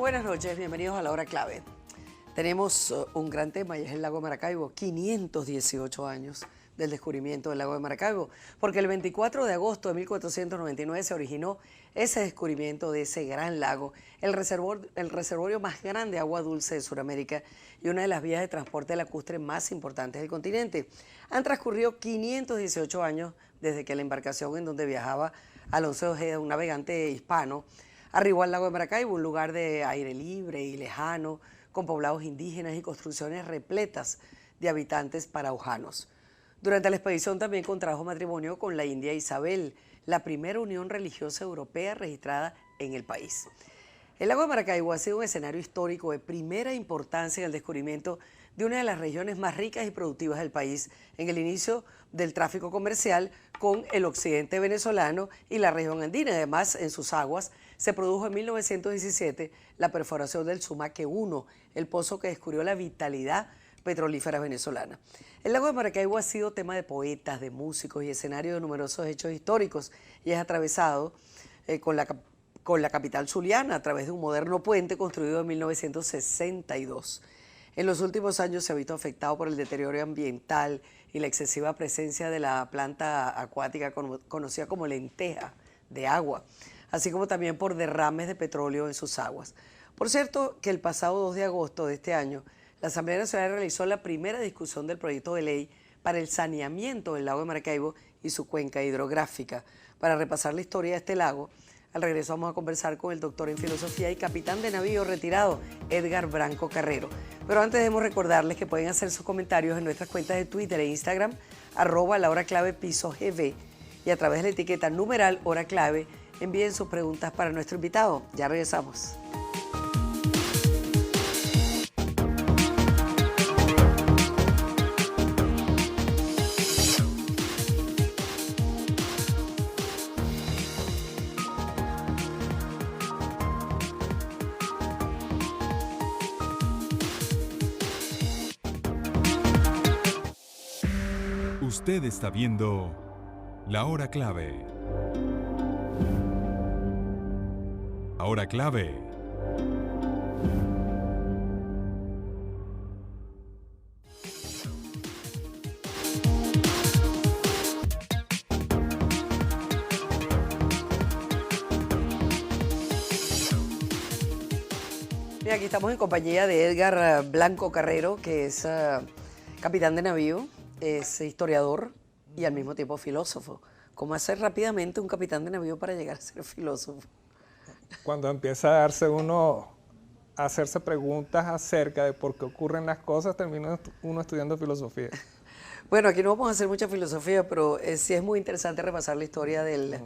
Buenas noches, bienvenidos a La Hora Clave. Tenemos un gran tema y es el lago de Maracaibo, 518 años del descubrimiento del lago de Maracaibo, porque el 24 de agosto de 1499 se originó ese descubrimiento de ese gran lago, el reservorio más grande de agua dulce de Sudamérica y una de las vías de transporte lacustre más importantes del continente. Han transcurrido 518 años desde que la embarcación en donde viajaba Alonso de Ojeda, un navegante hispano, arribó al lago de Maracaibo, un lugar de aire libre y lejano, con poblados indígenas y construcciones repletas de habitantes paraujanos. Durante la expedición también contrajo matrimonio con la india Isabel, la primera unión religiosa europea registrada en el país. El lago de Maracaibo ha sido un escenario histórico de primera importancia en el descubrimiento de una de las regiones más ricas y productivas del país en el inicio del tráfico comercial con el occidente venezolano y la región andina. Además, en sus aguas se produjo en 1917 la perforación del Sumaque 1, el pozo que descubrió la vitalidad petrolífera venezolana. El lago de Maracaibo ha sido tema de poetas, de músicos y escenario de numerosos hechos históricos y es atravesado con la capital zuliana a través de un moderno puente construido en 1962. En los últimos años se ha visto afectado por el deterioro ambiental y la excesiva presencia de la planta acuática conocida como lenteja de agua, así como también por derrames de petróleo en sus aguas. Por cierto, que el pasado 2 de agosto de este año, la Asamblea Nacional realizó la primera discusión del proyecto de ley para el saneamiento del lago de Maracaibo y su cuenca hidrográfica. Para repasar la historia de este lago, al regreso vamos a conversar con el doctor en filosofía y capitán de navío retirado, Edgar Blanco Carrero. Pero antes debemos recordarles que pueden hacer sus comentarios en nuestras cuentas de Twitter e Instagram, @lahoraclavepisogv, y a través de la etiqueta numeral Hora Clave envíen sus preguntas para nuestro invitado. Ya regresamos. Usted está viendo La Hora Clave. Hora Clave. Bien, aquí estamos en compañía de Edgar Blanco Carrero, que es capitán de navío, es historiador y al mismo tiempo filósofo. ¿Cómo hacer rápidamente un capitán de navío para llegar a ser filósofo? Cuando empieza a darse uno a hacerse preguntas acerca de por qué ocurren las cosas, termina uno estudiando filosofía. Bueno, aquí no vamos a hacer mucha filosofía, pero sí es muy interesante repasar la historia del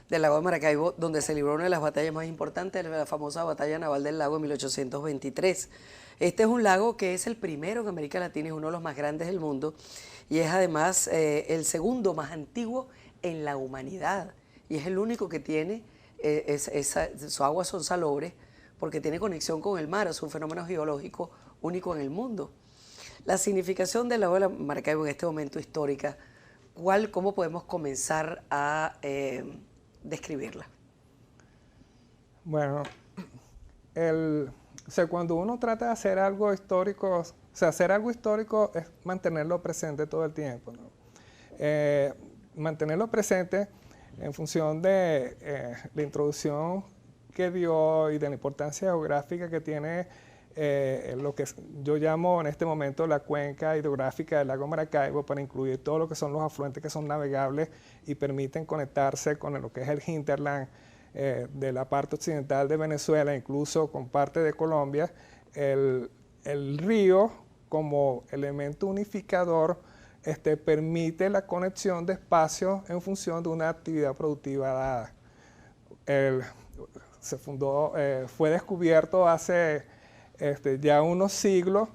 lago de Maracaibo, donde se libró una de las batallas más importantes, la famosa batalla naval del lago en 1823. Este es un lago que es el primero en América Latina, es uno de los más grandes del mundo y es además el segundo más antiguo en la humanidad y es el único que tiene, sus aguas son salobres porque tiene conexión con el mar, es un fenómeno geológico único en el mundo. La significación del lago de Maracaibo en este momento histórica, ¿cómo podemos comenzar a describirla? Bueno, cuando uno trata de hacer algo histórico, hacer algo histórico es mantenerlo presente todo el tiempo, ¿no? Mantenerlo presente en función de la introducción que dio y de la importancia geográfica que tiene lo que yo llamo en este momento la cuenca hidrográfica del lago Maracaibo, para incluir todo lo que son los afluentes que son navegables y permiten conectarse con lo que es el hinterland de la parte occidental de Venezuela, incluso con parte de Colombia. El río como elemento unificador permite la conexión de espacios en función de una actividad productiva dada. Fue descubierto hace ya unos siglos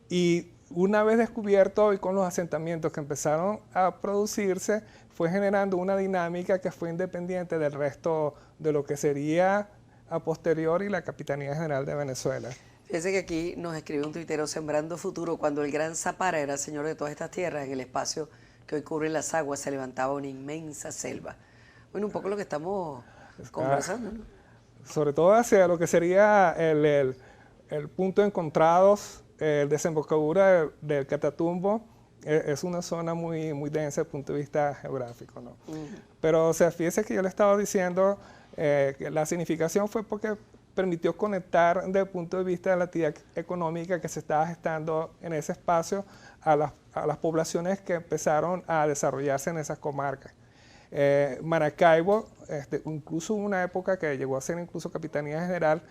y una vez descubierto y con los asentamientos que empezaron a producirse, fue generando una dinámica que fue independiente del resto de lo que sería a posteriori la Capitanía General de Venezuela. Fíjense que aquí nos escribe un tuitero: Sembrando Futuro, cuando el gran Zapara era señor de todas estas tierras, en el espacio que hoy cubren las aguas se levantaba una inmensa selva. Bueno, un poco lo que estamos conversando, ¿no? sobre todo hacia lo que sería el punto de encontrados, el desembocadura del Catatumbo, es una zona muy, muy densa desde el punto de vista geográfico, ¿no? Pero, o sea, fíjese que yo le estaba diciendo que la significación fue porque permitió conectar desde el punto de vista de la actividad económica que se estaba gestando en ese espacio a las poblaciones que empezaron a desarrollarse en esas comarcas. Maracaibo, incluso hubo una época que llegó a ser incluso Capitanía General,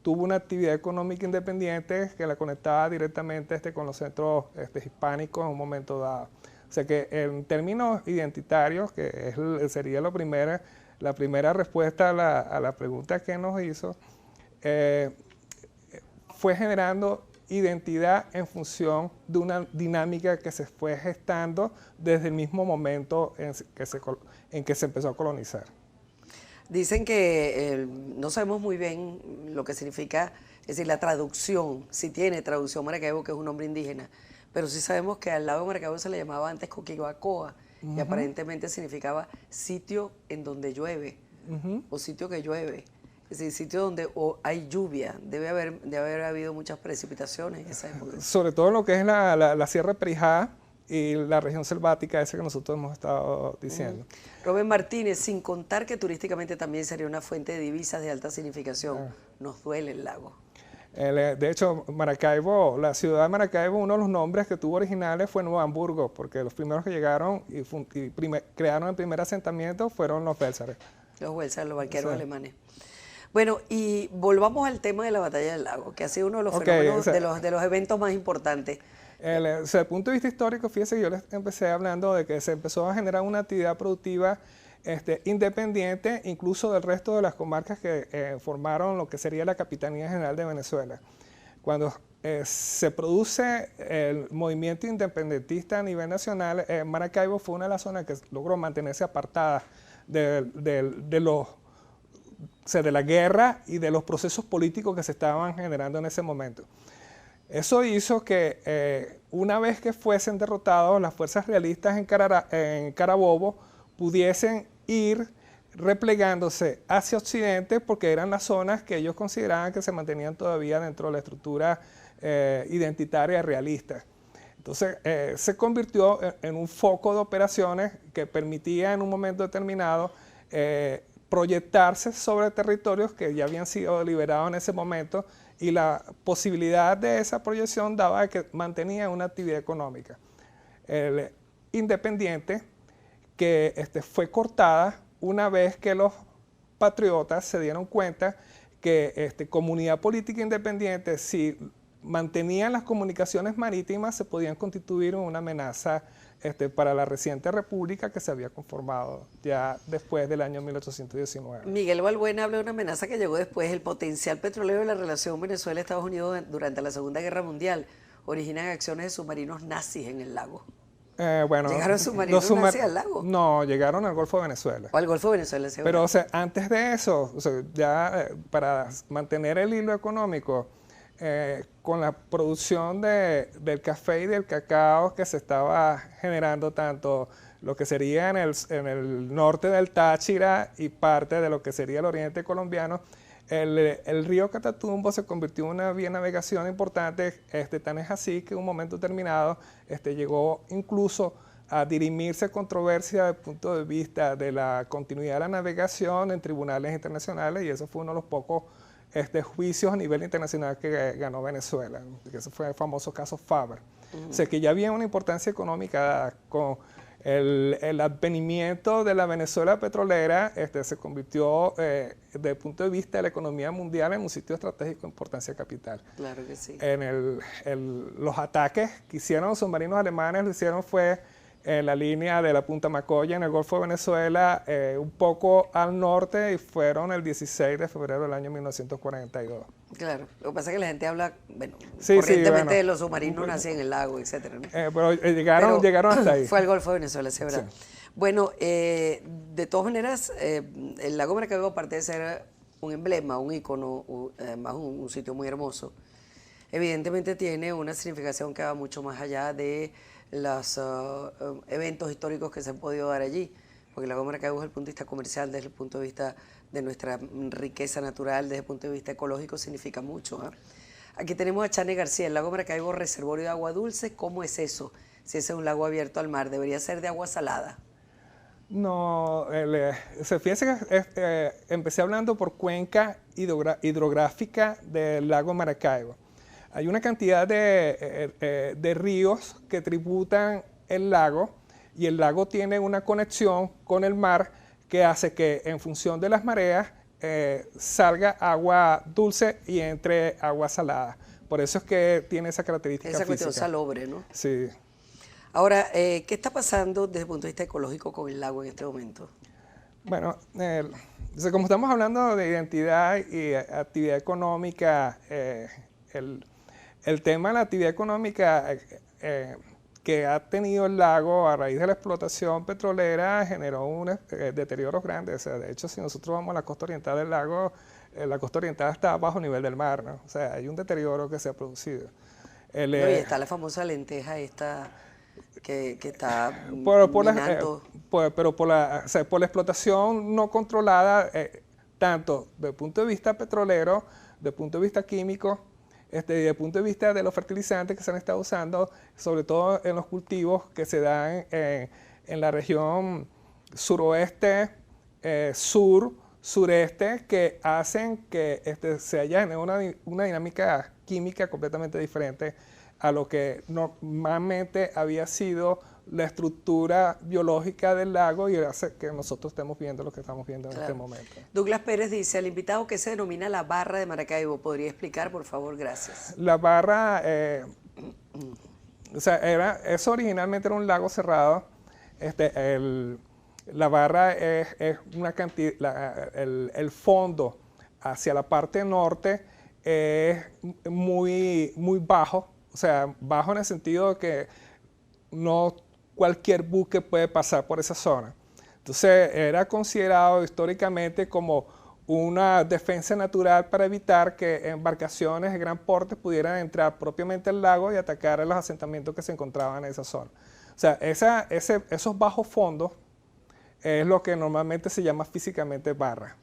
tuvo una actividad económica independiente que la conectaba directamente con los centros hispánicos en un momento dado. O sea que en términos identitarios, que sería la primera respuesta a la pregunta que nos hizo, fue generando identidad en función de una dinámica que se fue gestando desde el mismo momento en que se empezó a colonizar. Dicen que no sabemos muy bien lo que significa, es decir, la traducción, si tiene traducción Maracaibo, que es un nombre indígena, pero sí sabemos que al lago de Maracaibo se le llamaba antes Coquibacoa, y aparentemente significaba sitio en donde llueve, o sitio que llueve. Es decir, sitio donde hay lluvia. Debe haber habido muchas precipitaciones en esa época. Sobre todo en lo que es la Sierra de Perijá y la región selvática, esa que nosotros hemos estado diciendo. Rubén Martínez, sin contar que turísticamente también sería una fuente de divisas de alta significación, nos duele el lago. De hecho, Maracaibo, la ciudad de Maracaibo, uno de los nombres que tuvo originales fue Nuevo Hamburgo, porque los primeros que llegaron y crearon el primer asentamiento fueron los bélsares. Los bélsares, los barqueros alemanes. Bueno, y volvamos al tema de la Batalla del Lago, que ha sido uno de los fenómenos, de los eventos más importantes. Desde el punto de vista histórico, fíjese que yo les empecé hablando de que se empezó a generar una actividad productiva independiente, incluso del resto de las comarcas que formaron lo que sería la Capitanía General de Venezuela. Cuando se produce el movimiento independentista a nivel nacional, Maracaibo fue una de las zonas que logró mantenerse apartada de la guerra y de los procesos políticos que se estaban generando en ese momento. Eso hizo que una vez que fuesen derrotados las fuerzas realistas en Carabobo, pudiesen ir replegándose hacia occidente porque eran las zonas que ellos consideraban que se mantenían todavía dentro de la estructura identitaria realista. Entonces se convirtió en un foco de operaciones que permitía en un momento determinado proyectarse sobre territorios que ya habían sido liberados en ese momento, y la posibilidad de esa proyección daba que mantenía una actividad económica independiente que fue cortada una vez que los patriotas se dieron cuenta que comunidad política independiente, si mantenían las comunicaciones marítimas, se podían constituir en una amenaza para la reciente república que se había conformado ya después del año 1819. Miguel Balbuena habla de una amenaza que llegó después. El potencial petrolero de la relación Venezuela-Estados Unidos durante la Segunda Guerra Mundial originan acciones de submarinos nazis en el lago. Bueno, ¿Llegaron submarinos nazis al lago? No, llegaron al Golfo de Venezuela. O al Golfo de Venezuela, seguro. Pero, o sea, antes de eso, o sea, ya para mantener el hilo económico, con la producción del café y del cacao que se estaba generando tanto lo que sería en el norte del Táchira y parte de lo que sería el oriente colombiano, el río Catatumbo se convirtió en una vía de navegación importante, tan es así que en un momento determinado llegó incluso a dirimirse controversia desde el punto de vista de la continuidad de la navegación en tribunales internacionales, y eso fue uno de los pocos juicios a nivel internacional que ganó Venezuela, que ese fue el famoso caso Faber. O sea que ya había una importancia económica con el advenimiento de la Venezuela petrolera, se convirtió desde el punto de vista de la economía mundial en un sitio estratégico de importancia capital. Claro que sí. Los ataques que hicieron los submarinos alemanes lo hicieron fue en la línea de la Punta Macoya en el Golfo de Venezuela, un poco al norte, y fueron el 16 de febrero del año 1942. Claro, lo que pasa es que la gente habla, bueno, sí, corrientemente de los submarinos nacían en el lago, etcétera, ¿no? Pero llegaron hasta ahí. Fue al Golfo de Venezuela, es verdad. Sí. Bueno, de todas maneras, el lago Maracaibo, aparte de ser un emblema, un ícono, además un sitio muy hermoso, evidentemente tiene una significación que va mucho más allá de los eventos históricos que se han podido dar allí, porque el lago Maracaibo desde el punto de vista comercial, desde el punto de vista de nuestra riqueza natural desde el punto de vista ecológico significa mucho. ¿Ah? Aquí tenemos a Chane García, el lago Maracaibo, reservorio de agua dulce. ¿Cómo es eso? Si ese es un lago abierto al mar, ¿debería ser de agua salada? No, fíjense que empecé hablando por cuenca hidrográfica del lago Maracaibo. Hay una cantidad de ríos que tributan el lago y el lago tiene una conexión con el mar que hace que en función de las mareas salga agua dulce y entre agua salada. Por eso es que tiene esa característica Esa cuestión física. salobre, ¿no? Sí. Ahora, ¿qué está pasando desde el punto de vista ecológico con el lago en este momento? Bueno, como estamos hablando de identidad y actividad económica, el tema de la actividad económica que ha tenido el lago a raíz de la explotación petrolera generó un deterioros grandes. O sea, de hecho, si nosotros vamos a la costa oriental del lago, la costa oriental está bajo nivel del mar, ¿no? O sea, hay un deterioro que se ha producido. No, y está la famosa lenteja esta que está minando. Pero por la explotación no controlada, tanto desde el punto de vista petrolero, desde el punto de vista químico, desde el punto de vista de los fertilizantes que se han estado usando, sobre todo en los cultivos que se dan en la región suroeste, sureste, que hacen que se haya una dinámica química completamente diferente a lo que normalmente había sido la estructura biológica del lago y hace que nosotros estemos viendo lo que estamos viendo en este momento. Douglas Pérez dice, al invitado que se denomina la barra de Maracaibo, ¿podría explicar, por favor? Gracias. La barra, eso originalmente era un lago cerrado. La barra es una cantidad, el fondo hacia la parte norte es muy bajo. O sea, bajo en el sentido de que no cualquier buque puede pasar por esa zona. Entonces, era considerado históricamente como una defensa natural para evitar que embarcaciones de gran porte pudieran entrar propiamente al lago y atacar a los asentamientos que se encontraban en esa zona. O sea, esos bajos fondos es lo que normalmente se llama físicamente barra.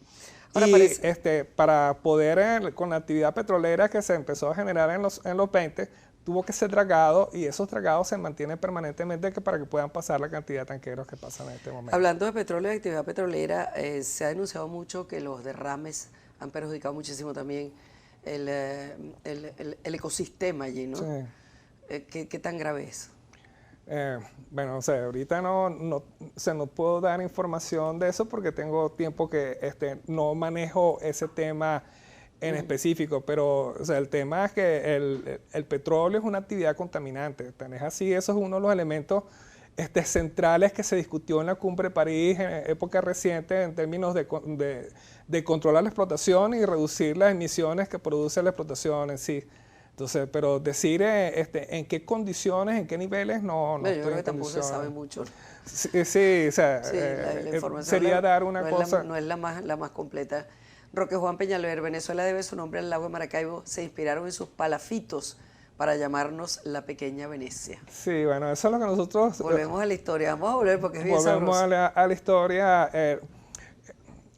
Ahora y para poder, con la actividad petrolera que se empezó a generar en los 20, tuvo que ser dragado y esos dragados se mantienen permanentemente para que puedan pasar la cantidad de tanqueros que pasan en este momento. Hablando de petróleo y actividad petrolera, se ha denunciado mucho que los derrames han perjudicado muchísimo también el ecosistema allí, ¿no? Sí. ¿Qué tan grave es? Bueno, o sea, ahorita no puedo dar información de eso porque tengo tiempo que no manejo ese tema en específico, pero o sea, el tema es que el petróleo es una actividad contaminante. Tenés así, eso es uno de los elementos centrales que se discutió en la Cumbre de París en época reciente en términos de controlar la explotación y reducir las emisiones que produce la explotación en sí. Entonces, pero decir en qué condiciones, en qué niveles, no yo creo que tampoco se sabe mucho. Sí, o sea, sí, la información sería dar una cosa. No es la más completa. Roque Juan Peñalver, Venezuela debe su nombre al lago de Maracaibo. Se inspiraron en sus palafitos para llamarnos la pequeña Venecia. Sí, bueno, eso es lo que nosotros... Volvemos a la historia. Vamos a volver porque es bien volvemos sabroso. a la historia.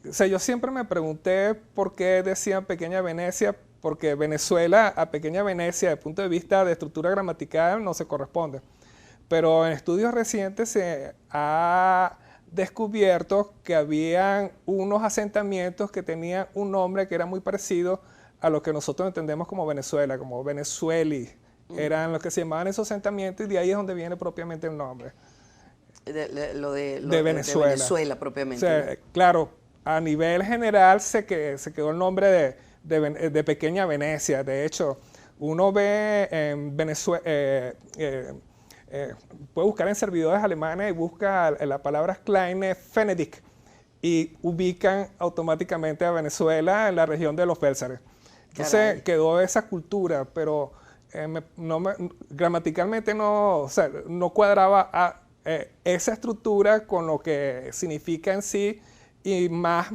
O sea, yo siempre me pregunté por qué decían pequeña Venecia, porque Venezuela a pequeña Venecia, desde el punto de vista de estructura gramatical, no se corresponde. Pero en estudios recientes se ha descubierto que habían unos asentamientos que tenían un nombre que era muy parecido a lo que nosotros entendemos como Venezuela, como Venezueli. Eran los que se llamaban esos asentamientos y de ahí es donde viene propiamente el nombre. De Venezuela. De Venezuela propiamente. O sea, claro, a nivel general se quedó el nombre de Pequeña Venecia. De hecho, uno ve en Venezuela... puede buscar en servidores alemanes y busca la palabra Kleine Venedig y ubican automáticamente a Venezuela en la región de los Bélsares. Entonces quedó esa cultura, pero gramaticalmente no cuadraba esa estructura con lo que significa en sí y más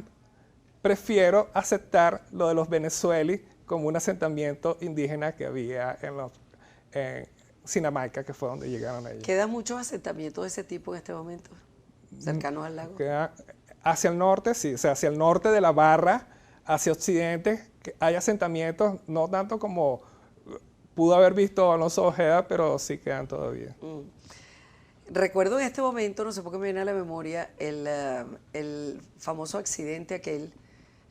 prefiero aceptar lo de los venezuelis como un asentamiento indígena que había en Sinamaica, que fue donde llegaron ellos. ¿Quedan muchos asentamientos de ese tipo en este momento, cercanos al lago? hacia el norte, sí, o sea, hacia el norte de la barra, hacia occidente, que hay asentamientos, no tanto como pudo haber visto Alonso Ojeda, pero sí quedan todavía. Recuerdo en este momento, no sé por qué me viene a la memoria, el famoso accidente aquel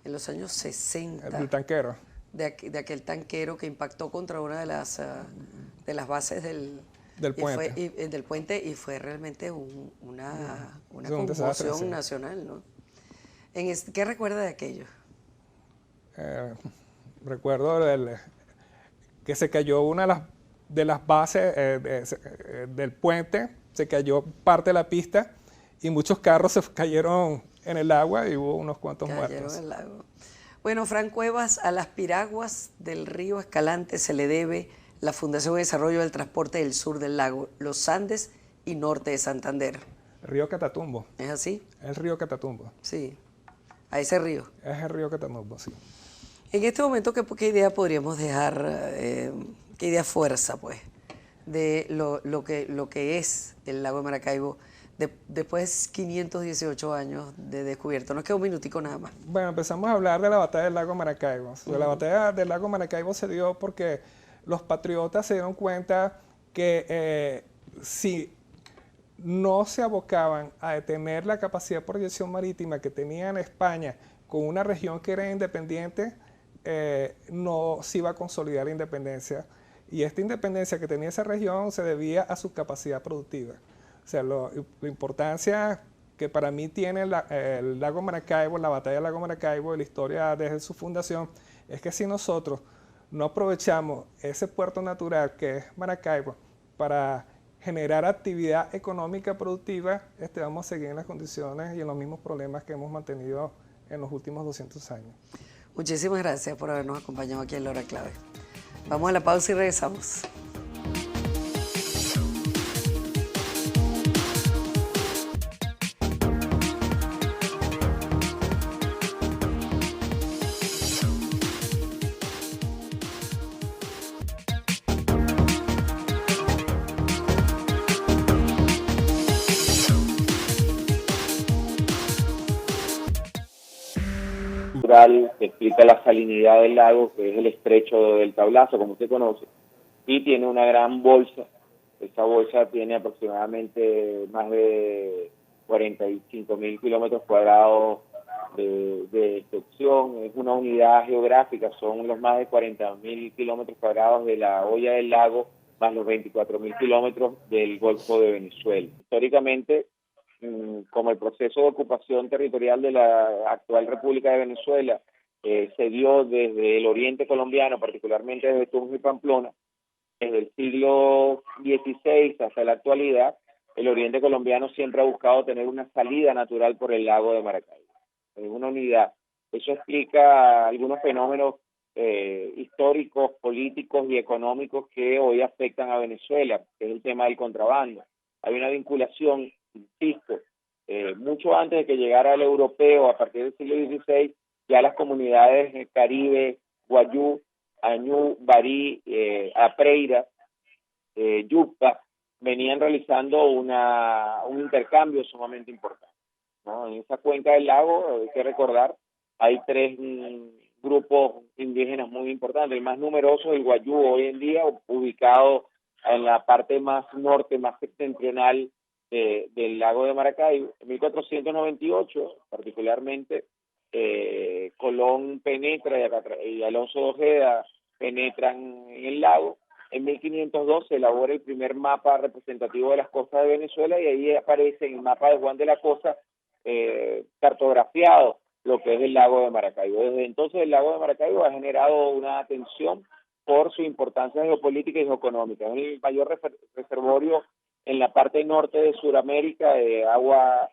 en los años 60. El tanquero. De aquel tanquero que impactó contra una de las bases Del puente. del puente y fue realmente una Es un desastre, conmoción sí. nacional, ¿no? ¿Qué recuerda de aquello? Recuerdo que se cayó una de las bases del puente, se cayó parte de la pista y muchos carros se cayeron en el agua y hubo unos cuantos Cayeron muertos. en el lago. Bueno, Fran Cuevas, a las piraguas del río Escalante se le debe la Fundación de Desarrollo del Transporte del Sur del Lago, los Andes y norte de Santander. El río Catatumbo. ¿Es así? Es el río Catatumbo. Sí, a ese río. Es el río Catatumbo, sí. En este momento, ¿qué idea podríamos dejar, qué idea fuerza, pues, de lo que es el lago de Maracaibo después de 518 años de descubierto? Nos queda un minutico nada más. Bueno, empezamos a hablar de la batalla del lago Maracaibo. La batalla del lago Maracaibo se dio porque los patriotas se dieron cuenta que si no se abocaban a detener la capacidad de proyección marítima que tenía en España con una región que era independiente, no se iba a consolidar la independencia. Y esta independencia que tenía esa región se debía a su capacidad productiva. O sea, la importancia que para mí tiene el lago Maracaibo, la batalla del lago Maracaibo y la historia desde su fundación, es que si nosotros no aprovechamos ese puerto natural que es Maracaibo para generar actividad económica productiva, vamos a seguir en las condiciones y en los mismos problemas que hemos mantenido en los últimos 200 años. Muchísimas gracias por habernos acompañado aquí en La Hora Clave. Vamos a la pausa y regresamos. Que explica la salinidad del lago, que es el estrecho del Tablazo, como usted conoce, y tiene una gran bolsa. Esta bolsa tiene aproximadamente más de 45.000 kilómetros cuadrados de extensión. Es una unidad geográfica, son los más de 40.000 kilómetros cuadrados de la hoya del lago, más los 24.000 kilómetros del Golfo de Venezuela. Históricamente, como el proceso de ocupación territorial de la actual República de Venezuela se dio desde el oriente colombiano, particularmente desde Tunja y Pamplona, desde el siglo XVI hasta la actualidad, el oriente colombiano siempre ha buscado tener una salida natural por el lago de Maracaibo, en una unidad. Eso explica algunos fenómenos históricos, políticos y económicos que hoy afectan a Venezuela, que es el tema del contrabando. Hay una vinculación, insisto, mucho antes de que llegara el europeo, a partir del siglo XVI, ya las comunidades Caribe, Guayú, Añú, Barí, Apreira, Yucca, venían realizando un intercambio sumamente importante, ¿no? En esa cuenca del lago, hay que recordar, hay tres grupos indígenas muy importantes. El más numeroso, el Guayú, hoy en día, ubicado en la parte más norte, más septentrional del lago de Maracaibo. En 1498, particularmente, Colón penetra y Alonso Ojeda penetran en el lago. En 1502 se elabora el primer mapa representativo de las costas de Venezuela y ahí aparece en el mapa de Juan de la Cosa cartografiado lo que es el lago de Maracaibo. Desde entonces el lago de Maracaibo ha generado una atención por su importancia geopolítica y geoeconómica. Es el mayor reservorio en la parte norte de Sudamérica de agua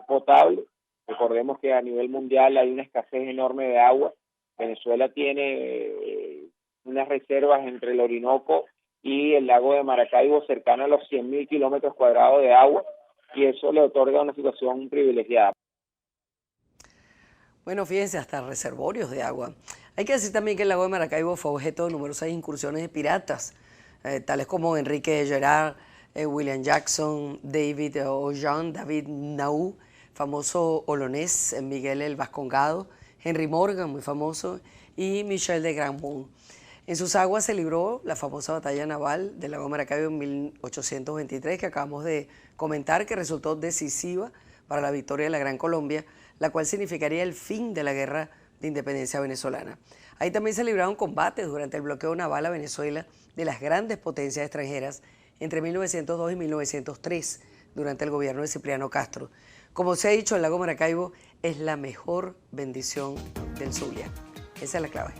potable. Recordemos que a nivel mundial hay una escasez enorme de agua. Venezuela tiene unas reservas entre el Orinoco y el lago de Maracaibo cercano a los 100.000 kilómetros cuadrados de agua, y eso le otorga una situación privilegiada. Bueno, fíjense, hasta reservorios de agua. Hay que decir también que el lago de Maracaibo fue objeto de numerosas incursiones de piratas, tales como Enrique Gerard, William Jackson, David Ojan, David Naú, famoso Olonés, Miguel el Vascongado, Henry Morgan, muy famoso, y Michel de Grandmont. En sus aguas se libró la famosa batalla naval del lago Maracaibo en 1823, que acabamos de comentar, que resultó decisiva para la victoria de la Gran Colombia, la cual significaría el fin de la guerra de independencia venezolana. Ahí también se libraron combates durante el bloqueo naval a Venezuela de las grandes potencias extranjeras entre 1902 y 1903, durante el gobierno de Cipriano Castro. Como se ha dicho, el lago Maracaibo es la mejor bendición del Zulia. Esa es la clave.